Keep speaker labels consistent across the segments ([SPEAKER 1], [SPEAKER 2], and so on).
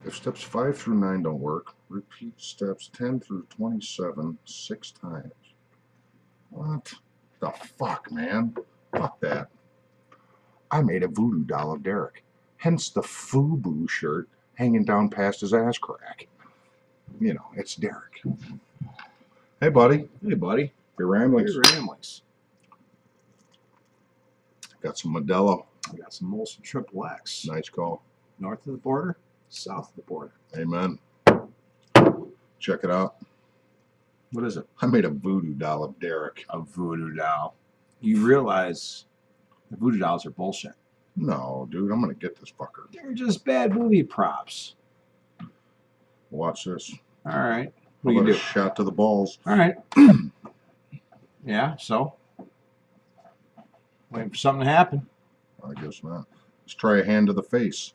[SPEAKER 1] If steps 5 through 9 don't work, repeat steps 10 through 27 6 times. What the fuck, man? Fuck that. I made a voodoo doll of Derek, hence the FUBU shirt hanging down past his ass crack. You know, it's Derek. Hey, buddy.
[SPEAKER 2] Hey, buddy.
[SPEAKER 1] Beer Ramblings.
[SPEAKER 2] Beer Ramblings.
[SPEAKER 1] Got some Modelo.
[SPEAKER 2] I got some Molson Triple X.
[SPEAKER 1] Nice call.
[SPEAKER 2] North of the border, south of the border.
[SPEAKER 1] Amen. Check it out.
[SPEAKER 2] What is it?
[SPEAKER 1] I made a voodoo doll of Derek.
[SPEAKER 2] A voodoo doll. You realize the voodoo dolls are bullshit.
[SPEAKER 1] No, dude, I'm going to get this fucker.
[SPEAKER 2] They're just bad movie props.
[SPEAKER 1] Watch this.
[SPEAKER 2] All right.
[SPEAKER 1] What
[SPEAKER 2] What do you
[SPEAKER 1] about a
[SPEAKER 2] do?
[SPEAKER 1] shot to the balls?
[SPEAKER 2] All right. Yeah, so? Waiting for something to happen.
[SPEAKER 1] I guess not. Let's try a hand to the face.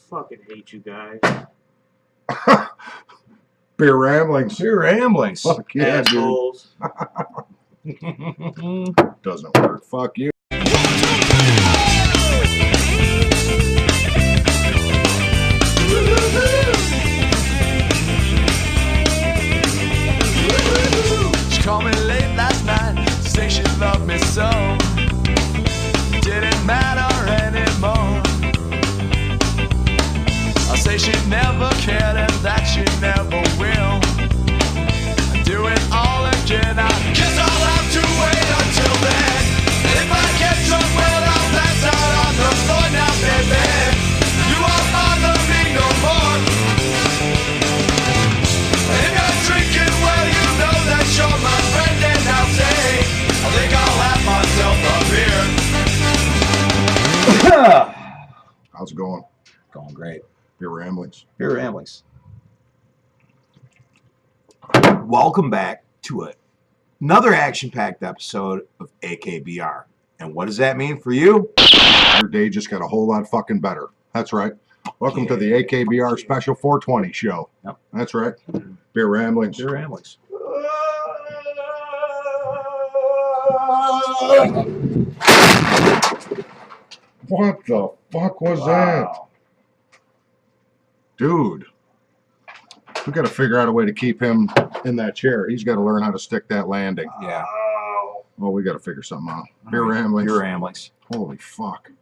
[SPEAKER 3] Fucking hate you guys.
[SPEAKER 1] Beer Ramblings.
[SPEAKER 2] Beer Ramblings.
[SPEAKER 1] Fuck yeah, dude.
[SPEAKER 3] Assholes.
[SPEAKER 1] Doesn't work. Fuck you.
[SPEAKER 4] She called me late last night, say she loved me so. Didn't matter anymore. I say she never cared and that she never will. I do it all again, I guess I'll have to wait until then. And if I get drunk, well, I'll pass out on the floor now, baby. You won't bother me no more. And if you're drinking, well, you know that you're my friend, and I'll say, I think I'll have myself a beer.
[SPEAKER 1] How's it going?
[SPEAKER 2] Going great.
[SPEAKER 1] Beer Ramblings.
[SPEAKER 2] Beer Ramblings. Welcome back to another action-packed episode of AKBR. And what does that mean for you?
[SPEAKER 1] Your day just got a whole lot fucking better. That's right. Welcome to the AKBR Special 420 show.
[SPEAKER 2] Yep.
[SPEAKER 1] That's right. Beer Ramblings.
[SPEAKER 2] Beer Ramblings.
[SPEAKER 1] What the fuck was that?
[SPEAKER 2] Wow.
[SPEAKER 1] Dude. We got to figure out a way to keep him in that chair. He's got to learn how to stick that landing.
[SPEAKER 2] Yeah.
[SPEAKER 1] Well, we got to figure something out. Beer Ramblings.
[SPEAKER 2] Beer Ramblings.
[SPEAKER 1] Holy fuck.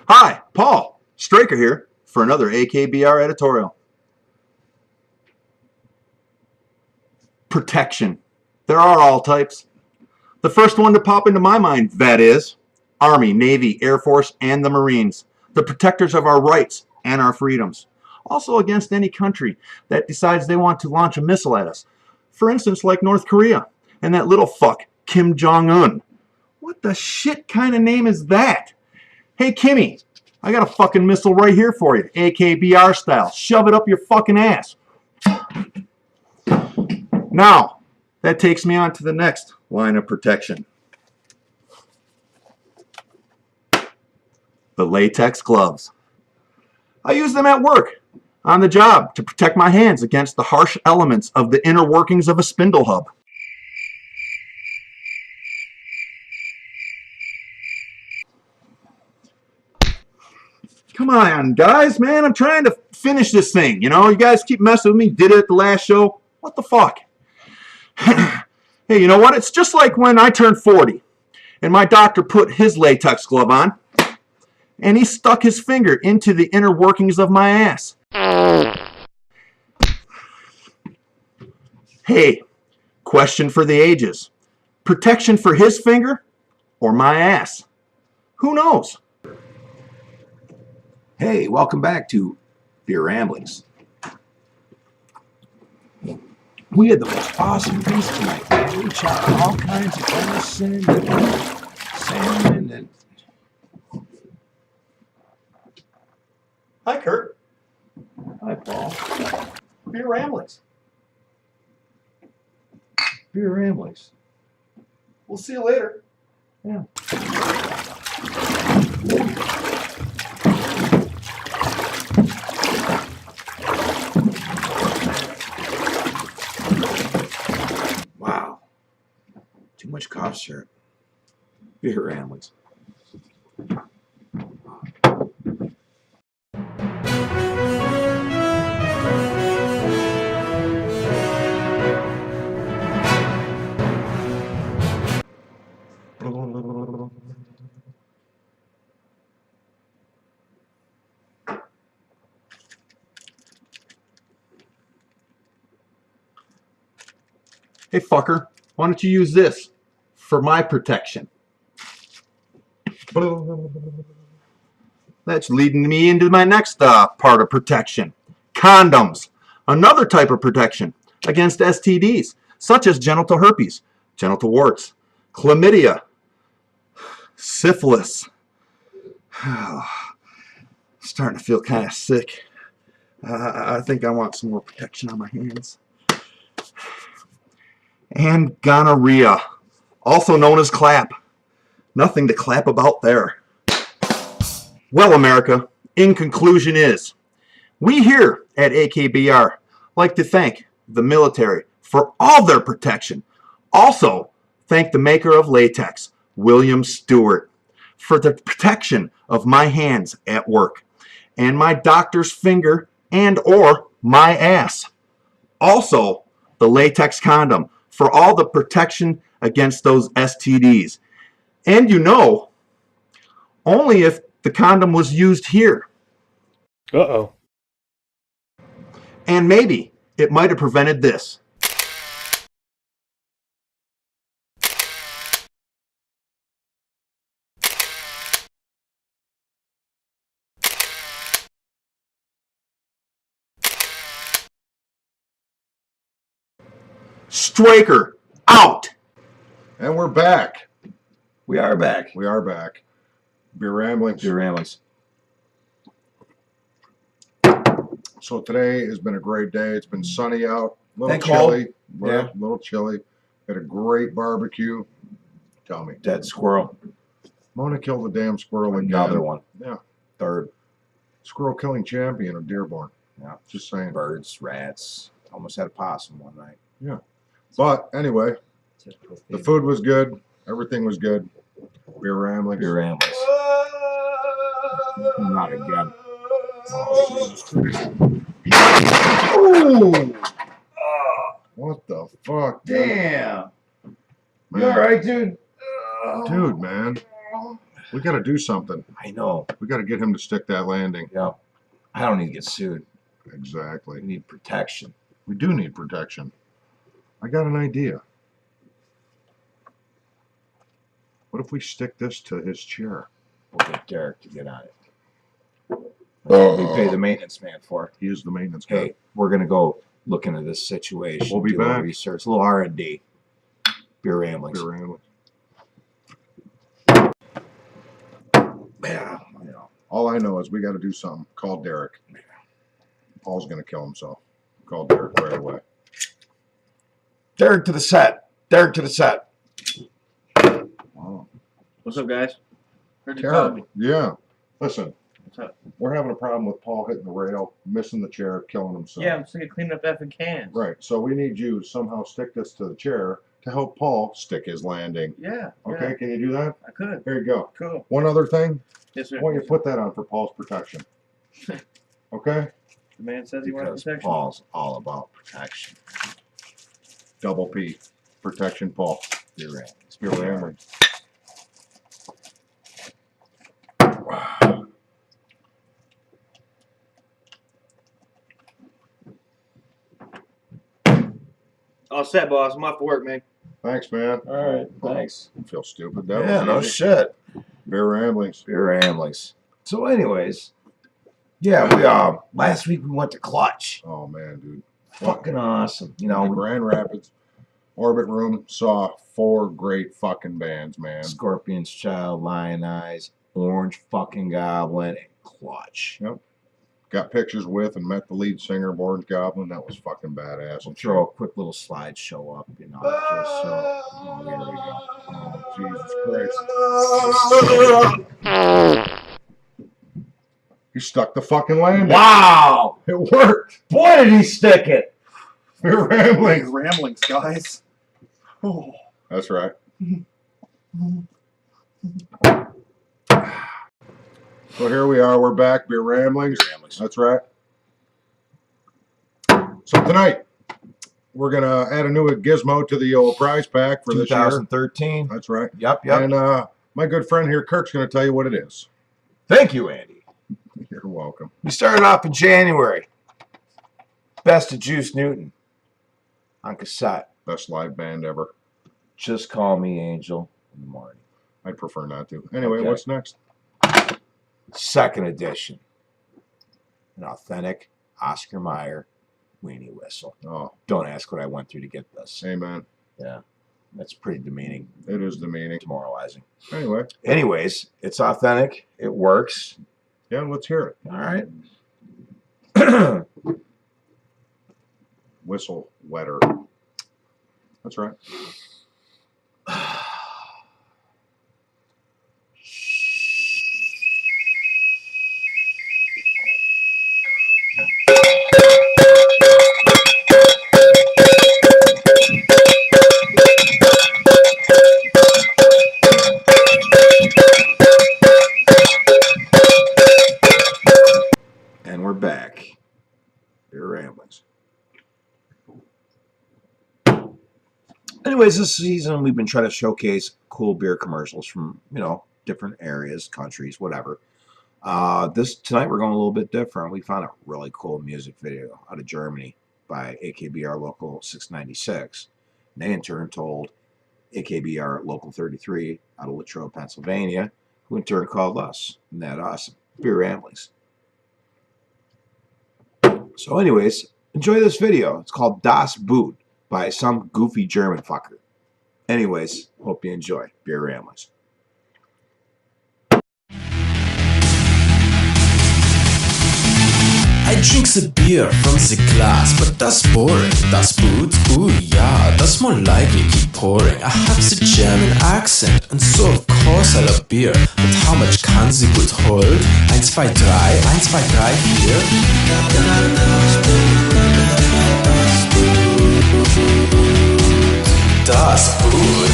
[SPEAKER 2] Hi, Paul Straker here for another AKBR editorial. Protection. There are all types. The first one to pop into my mind, that is, Army, Navy, Air Force, and the Marines, the protectors of our rights and our freedoms. Also against any country that decides they want to launch a missile at us. For instance, like North Korea and that little fuck, Kim Jong-un. What the shit kind of name is that? Hey, Kimmy, I got a fucking missile right here for you, AKBR style. Shove it up your fucking ass. Now, that takes me on to the next line of protection. The latex gloves. I use them at work, on the job, to protect my hands against the harsh elements of the inner workings of a spindle hub. Come on, guys, man, I'm trying to finish this thing, you know? You guys keep messing with me, did it at the last show. What the fuck? Hey, you know what? It's just like when I turned 40, and my doctor put his latex glove on, and he stuck his finger into the inner workings of my ass. Hey, question for the ages. Protection for his finger or my ass? Who knows? Hey, welcome back to Beer Ramblings. We had the most awesome feast tonight, man. We shot all kinds of venison and salmon and... Hi, Kurt. Hi, Paul. Beer Ramblings. Beer Ramblings. We'll see you later. Yeah. shirt. Beer Ramblings. Hey, fucker, why don't you use this for my protection? That's leading me into my next part of protection. Condoms. Another type of protection against STDs, such as genital herpes, genital warts, chlamydia, syphilis. Starting to feel kind of sick. I think I want some more protection on my hands. And gonorrhea, also known as clap. Nothing to clap about there. Well, America, in conclusion is, we here at AKBR like to thank the military for all their protection. Also, thank the maker of latex, William Stewart, for the protection of my hands at work and my doctor's finger and or my ass. Also, the latex condom for all the protection against those STDs. And you know, only if the condom was used here.
[SPEAKER 3] Uh-oh.
[SPEAKER 2] And maybe it might have prevented this. Straker, out!
[SPEAKER 1] And we're back.
[SPEAKER 2] We are back.
[SPEAKER 1] We are back. Beer Ramblings.
[SPEAKER 2] Beer Ramblings.
[SPEAKER 1] So today has been a great day. It's been sunny out, a little
[SPEAKER 2] And cold.
[SPEAKER 1] chilly.
[SPEAKER 2] Yeah.
[SPEAKER 1] A little chilly. Had a great barbecue. Tell me.
[SPEAKER 2] Dead squirrel.
[SPEAKER 1] Mona killed the damn squirrel again.
[SPEAKER 2] Another one.
[SPEAKER 1] Yeah.
[SPEAKER 2] Third.
[SPEAKER 1] Squirrel killing champion of Dearborn.
[SPEAKER 2] Yeah.
[SPEAKER 1] Just saying.
[SPEAKER 2] Birds, rats. Almost had a possum one night.
[SPEAKER 1] Yeah. But anyway, the food was good. Everything was good. Beer Ramblings.
[SPEAKER 2] Beer Ramblings. Not again.
[SPEAKER 1] Oh! What the fuck? Dude?
[SPEAKER 2] Damn.
[SPEAKER 1] Man.
[SPEAKER 2] You alright, dude?
[SPEAKER 1] Dude, man. We got to do something.
[SPEAKER 2] I know.
[SPEAKER 1] We got to get him to stick that landing.
[SPEAKER 2] Yeah. I don't need to get sued.
[SPEAKER 1] Exactly.
[SPEAKER 2] We need protection.
[SPEAKER 1] We do need protection. I got an idea. What if we stick this to his chair?
[SPEAKER 2] We'll get Derek to get on it. That's what we pay the maintenance man for.
[SPEAKER 1] He is the maintenance guy.
[SPEAKER 2] Hey, we're gonna go look into this situation.
[SPEAKER 1] We'll be
[SPEAKER 2] do a
[SPEAKER 1] back.
[SPEAKER 2] research, a little R&D. Beer Ramblings.
[SPEAKER 1] Beer Ramblings.
[SPEAKER 2] Yeah, you know.
[SPEAKER 1] All I know is we got to do something. Call Derek. Paul's going to kill himself. Call Derek right away.
[SPEAKER 2] Derek to the set. Derek to the set.
[SPEAKER 1] Wow.
[SPEAKER 3] What's up, guys? Heard you called me.
[SPEAKER 1] Terrible. Yeah. Listen,
[SPEAKER 3] What's up?
[SPEAKER 1] we're having a problem with Paul hitting the rail, missing the chair, killing himself.
[SPEAKER 3] Yeah, I'm sick of cleaning up effing cans.
[SPEAKER 1] Right. So we need you to somehow stick this to the chair to help Paul stick his landing.
[SPEAKER 3] Yeah.
[SPEAKER 1] Okay,
[SPEAKER 3] Yeah,
[SPEAKER 1] can you do that?
[SPEAKER 3] I could.
[SPEAKER 1] Here you go.
[SPEAKER 3] Cool.
[SPEAKER 1] One other thing.
[SPEAKER 3] Yes, sir.
[SPEAKER 1] I want you to put that on for Paul's protection. Okay?
[SPEAKER 3] The man says he wants
[SPEAKER 2] Because
[SPEAKER 3] protection.
[SPEAKER 2] Paul's all about protection.
[SPEAKER 1] Double P. Protection Paul.
[SPEAKER 2] Beer Ramblings.
[SPEAKER 1] Beer Ramblings.
[SPEAKER 3] All set, boss. I'm off to work, man.
[SPEAKER 1] Thanks, man.
[SPEAKER 2] All right, thanks.
[SPEAKER 1] I feel stupid. That
[SPEAKER 2] Yeah,
[SPEAKER 1] was
[SPEAKER 2] no
[SPEAKER 1] easy.
[SPEAKER 2] shit.
[SPEAKER 1] Beer Ramblings.
[SPEAKER 2] Beer Ramblings. So, anyways, yeah, we last week we went to Clutch.
[SPEAKER 1] Oh, man, dude.
[SPEAKER 2] Fucking awesome. You
[SPEAKER 1] In the
[SPEAKER 2] know,
[SPEAKER 1] Grand Rapids Orbit Room saw 4 great fucking bands, man.
[SPEAKER 2] Scorpion's Child, Lion Eyes, Orange fucking Goblin, and Clutch.
[SPEAKER 1] Got pictures with and met the lead singer of Orange Goblin. That was fucking badass.
[SPEAKER 2] We'll throw a quick little slideshow up, you know, just so. Oh, here we go.
[SPEAKER 1] Oh, Jesus Christ. He stuck the fucking landing.
[SPEAKER 2] Wow!
[SPEAKER 1] It worked.
[SPEAKER 2] Boy, did he stick it!
[SPEAKER 1] Beer Ramblings.
[SPEAKER 5] Ramblings, guys. Oh,
[SPEAKER 1] That's right. So here we are. We're back. Beer Ramblings.
[SPEAKER 2] Beer Ramblings.
[SPEAKER 1] That's right. So tonight, we're going to add a new gizmo to the old prize pack for this year.
[SPEAKER 2] 2013.
[SPEAKER 1] That's right.
[SPEAKER 2] Yep.
[SPEAKER 1] And my good friend here, Kirk's going to tell you what it is.
[SPEAKER 2] Thank you, Andy.
[SPEAKER 1] You're welcome.
[SPEAKER 2] We started off in January. Best of Juice Newton on cassette.
[SPEAKER 1] Best live band ever.
[SPEAKER 2] Just Call Me Angel in the morning.
[SPEAKER 1] I'd prefer not to. Anyway,
[SPEAKER 2] Okay.
[SPEAKER 1] what's next?
[SPEAKER 2] Second edition. An authentic Oscar Mayer weenie whistle.
[SPEAKER 1] Oh,
[SPEAKER 2] Don't ask what I went through to get this.
[SPEAKER 1] amen.
[SPEAKER 2] Yeah, that's pretty demeaning,
[SPEAKER 1] It is demeaning.
[SPEAKER 2] demoralizing.
[SPEAKER 1] Anyway,
[SPEAKER 2] Anyways, it's authentic. It works.
[SPEAKER 1] yeah, let's hear it.
[SPEAKER 2] All right.
[SPEAKER 1] Whistle wetter. That's right.
[SPEAKER 2] And we're back. Beer Ramblings. Anyways, this season we've been trying to showcase cool beer commercials from, different areas, countries, whatever. Tonight we're going a little bit different. We found a really cool music video out of Germany by AKBR Local 696. And they in turn told AKBR Local 33 out of Latrobe, Pennsylvania, who in turn called us. Isn't that awesome? Beer Ramblings. So anyways, enjoy this video. It's called Das Boot by some goofy German fucker. Anyways, hope you enjoy. Beer Ramblings.
[SPEAKER 5] I drink the beer from the glass, but that's boring. Das Boot, ooh yeah, that's more likely keep pouring. I have the German accent, and so of course I love beer. But how much can the Boot hold? 1, 2, 3, 1, 2, 3, 4. Das Boot.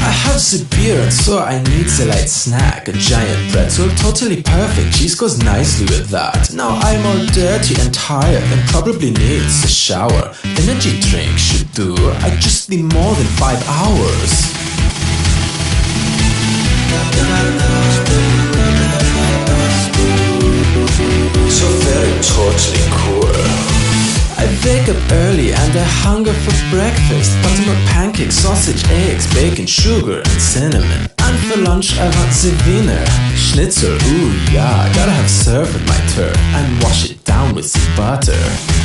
[SPEAKER 5] I have the beer and so I need the light snack. A giant pretzel, totally perfect. Cheese goes nicely with that. Now I'm all dirty and tired and probably needs a shower. Energy drink should do. I just need more than 5 hours. So very totally cool. I wake up early and I hunger for breakfast. Buttermilk pancakes, sausage, eggs, bacon, sugar and cinnamon. And for lunch I want the Wiener Schnitzel, ooh yeah, gotta have served with my turn and wash it down with the butter.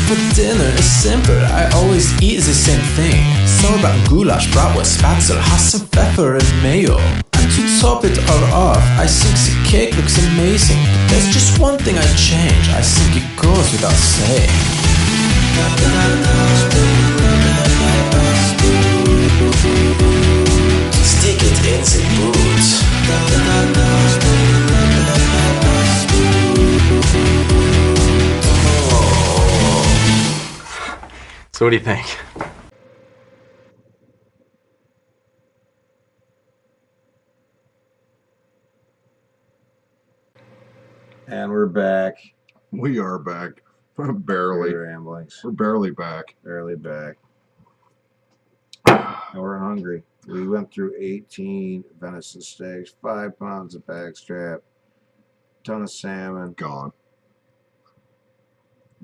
[SPEAKER 5] For dinner is simple, I always eat the same thing. Sauerbraten, goulash, bratwurst, spätzle, has some pepper and mayo. And to top it all off, I think the cake looks amazing. But there's just one thing I change, I think it goes without saying. Stick it in the boot. So what do you think?
[SPEAKER 2] And we're back.
[SPEAKER 1] We are back. Barely.
[SPEAKER 2] Beer Ramblings.
[SPEAKER 1] We're barely back.
[SPEAKER 2] Barely back. And we're hungry. We went through 18 venison steaks, 5 pounds of backstrap, ton of salmon,
[SPEAKER 1] Gone.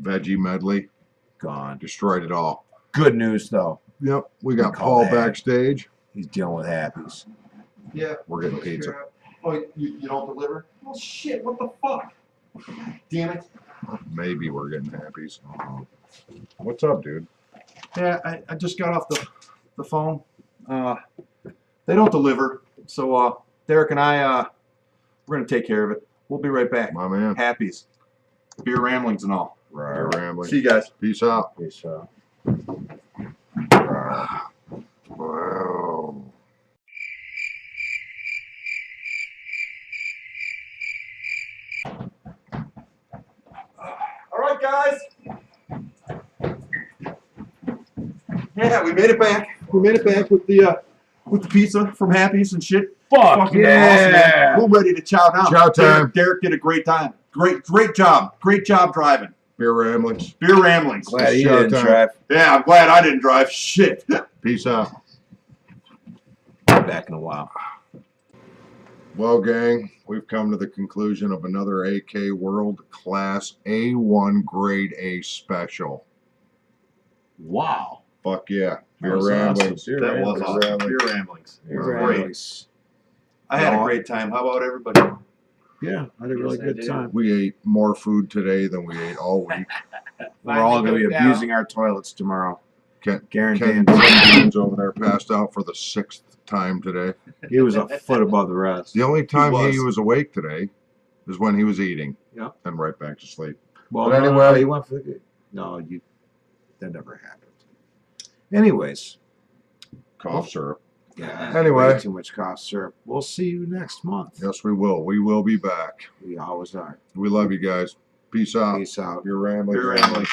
[SPEAKER 1] Veggie medley.
[SPEAKER 2] gone.
[SPEAKER 1] Destroyed it all.
[SPEAKER 2] Good news though.
[SPEAKER 1] Yep. We got
[SPEAKER 2] Call
[SPEAKER 1] Paul
[SPEAKER 2] back.
[SPEAKER 1] backstage.
[SPEAKER 2] He's dealing with happies.
[SPEAKER 6] Yeah.
[SPEAKER 1] We're getting pizza.
[SPEAKER 6] Oh, you don't deliver? Oh shit! What the fuck? Damn it!
[SPEAKER 1] Maybe we're getting happies. What's up, dude?
[SPEAKER 6] Yeah, I just got off the phone. They don't deliver, so Derek and I we're gonna take care of it. We'll be right back.
[SPEAKER 1] My man.
[SPEAKER 6] Beer ramblings and all.
[SPEAKER 1] You're rambling.
[SPEAKER 6] See you guys.
[SPEAKER 1] Peace out.
[SPEAKER 2] Peace out.
[SPEAKER 1] Wow.
[SPEAKER 6] All right, guys. Yeah, we made it back. We made it back with the pizza from Happy's and shit. Fucking awesome, man. We're ready to chow down.
[SPEAKER 1] Chow time.
[SPEAKER 6] Derek did a great time. Great job. Great job driving.
[SPEAKER 1] Beer ramblings.
[SPEAKER 6] Beer ramblings.
[SPEAKER 2] Glad he
[SPEAKER 1] Show
[SPEAKER 2] didn't
[SPEAKER 1] time.
[SPEAKER 2] drive.
[SPEAKER 6] Yeah, I'm glad I didn't drive. Shit.
[SPEAKER 1] Peace out.
[SPEAKER 2] Back in a while.
[SPEAKER 1] Well, gang, we've come to the conclusion of another AK World Class A1 Grade A special.
[SPEAKER 2] Wow.
[SPEAKER 1] Fuck yeah. Beer
[SPEAKER 2] was
[SPEAKER 1] ramblings.
[SPEAKER 2] awesome.
[SPEAKER 6] That was
[SPEAKER 1] Beer
[SPEAKER 6] awesome.
[SPEAKER 1] ramblings.
[SPEAKER 6] Beer ramblings.
[SPEAKER 2] Beer
[SPEAKER 6] Great.
[SPEAKER 2] ramblings.
[SPEAKER 6] I had a great time. How about everybody?
[SPEAKER 2] Yeah, I had a really good time.
[SPEAKER 1] We ate more food today than we ate all week.
[SPEAKER 2] We're all going to be abusing our toilets tomorrow.
[SPEAKER 1] Ken
[SPEAKER 2] Guaranteed.
[SPEAKER 1] Jones over there passed out for the 6th time today.
[SPEAKER 2] He was a foot above the rest.
[SPEAKER 1] The only time he
[SPEAKER 6] was.
[SPEAKER 1] was awake today is when he was eating.
[SPEAKER 2] Yeah.
[SPEAKER 1] And right back to sleep.
[SPEAKER 2] Well,
[SPEAKER 1] But anyway-
[SPEAKER 2] he went for the good. No, that never happened. Anyways,
[SPEAKER 1] Cough syrup.
[SPEAKER 2] yeah.
[SPEAKER 1] Anyway.
[SPEAKER 2] Way too much cough syrup. We'll see you next month.
[SPEAKER 1] Yes, we will. We will be back.
[SPEAKER 2] We always are.
[SPEAKER 1] We love you guys. Peace out.
[SPEAKER 2] Peace out.
[SPEAKER 1] Beer ramblings.
[SPEAKER 6] Beer ramblings.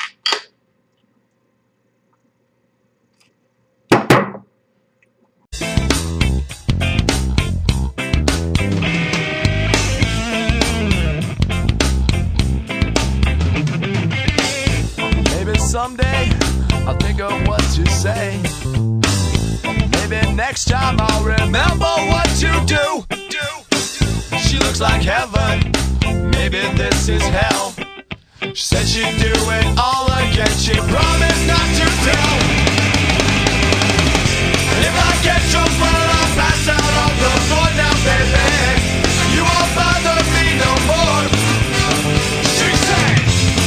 [SPEAKER 4] Maybe someday I'll think of what to say. Maybe next time I'll remember what to do. She looks like heaven. Maybe this is hell. She said she'd do it all again. She promised not to tell. And if I get drunk, well, I'll pass out on the floor now, baby. You won't bother me no more. She said,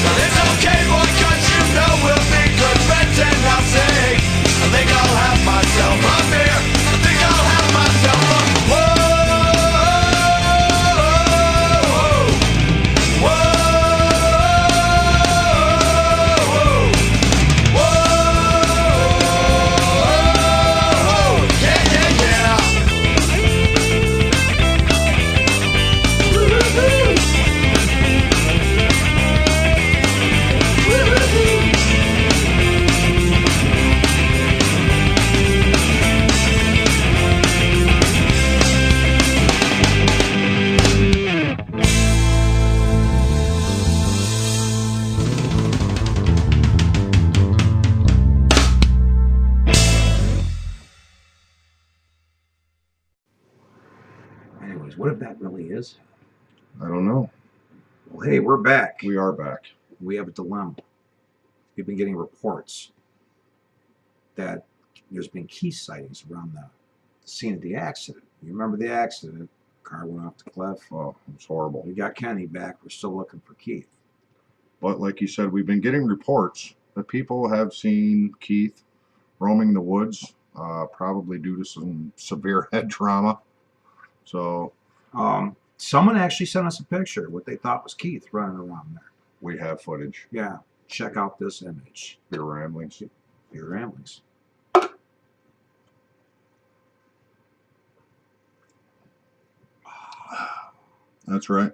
[SPEAKER 4] well, it's okay, boy, 'cause you know we'll be good friends. And I'll say, I think I'll have myself a beer. I think I'll have myself a whoa.
[SPEAKER 2] Anyways, what if that really is?
[SPEAKER 1] I don't know.
[SPEAKER 2] Well, hey, we're back.
[SPEAKER 1] We are back.
[SPEAKER 2] We have a dilemma. We've been getting reports that there's been Keith sightings around the scene of the accident. You remember the accident? Car went off the cliff.
[SPEAKER 1] Oh, it's horrible.
[SPEAKER 2] We got Kenny back. We're still looking for Keith.
[SPEAKER 1] But like you said, we've been getting reports that people have seen Keith roaming the woods, probably due to some severe head trauma. So
[SPEAKER 2] Someone actually sent us a picture of what they thought was Keith running around there.
[SPEAKER 1] we have footage.
[SPEAKER 2] Yeah, check out this image.
[SPEAKER 1] Beer ramblings.
[SPEAKER 2] Your ramblings.
[SPEAKER 1] That's right.